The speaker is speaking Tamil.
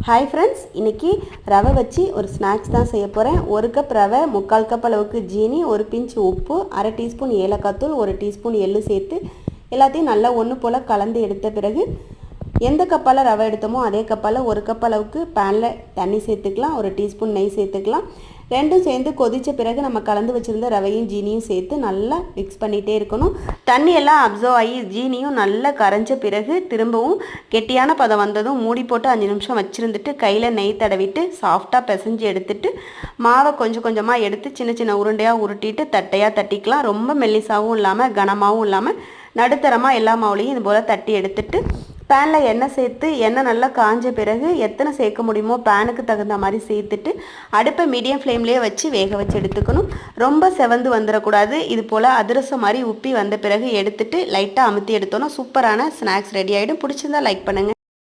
हाय फ्रेंड्स इनकी रवे वच्ची और स्नैक्स தான் செய்ய போறேன்। 1 கப் ரவை, 3/4 கப் அளவுக்கு ஜீனி, 1 பிஞ்ச் உப்பு, 1/2 டீஸ்பூன் ஏலக்காய் தூள், 1 டீஸ்பூன் எள்ளு சேர்த்து எல்லாத்தையும் நல்லா ஒன்று போல கலந்து எடுத்த பிறகு எந்த கப்பால ரவை எடுத்தோமோ அதே கப்பால 1 கப் அளவுக்கு panல தண்ணி சேர்த்துக்கலாம், 1 டீஸ்பூன் நெய் சேர்த்துக்கலாம்। ரெண்டும் சேர்ந்து கொதிச்ச பிறகு நம்ம கலந்து வச்சிருந்த ரவையும் ஜீனியும் சேர்த்து நல்லா mix பண்ணிட்டே இருக்கணும்। தண்ணி எல்லாம் அப்சர்வ் ஆகி ஜீனியும் நல்லா கரைஞ்ச பிறகு திரும்பவும் கெட்டியான பதம் வந்ததும் மூடி போட்டு 5 நிமிஷம் வச்சிருந்துட்டு கையில நெய் தடவிட்டு சாஃப்ட்டா பிசைஞ்சு எடுத்துட்டு மாவை கொஞ்சம் கொஞ்சமா எடுத்து சின்ன சின்ன உருண்டையா உருட்டிட்டு தட்டையா தட்டிக்கலாம்। ரொம்ப மெல்லிசாவும் இல்லாம கனமாவும் இல்லாம நடுத்தரமா எல்லா மாவுலையும் இது போல தட்டி எடுத்துட்டு பேன்ல எண்ணெய் சேர்த்து எண்ணெய் நல்லா காஞ்ச பிறகு எத்தனை சேர்க்க முடியுமோ பேனுக்கு தகுந்த மாதிரி சேர்த்துட்டு அடுப்பை மீடியம் ஃப்ளேம்லயே வச்சு வேக வச்சு எடுத்துக்கணும்। ரொம்ப செவந்து வந்துடக்கூடாது। இது போல அதிரசம் மாதிரி உப்பி வந்த பிறகு எடுத்துட்டு லைட்டா அமுத்தி எடுத்தோம்னா சூப்பரான ஸ்நாக்ஸ் ரெடி ஆயிடும்। பிடிச்சிருந்தா லைக் பண்ணுங்க।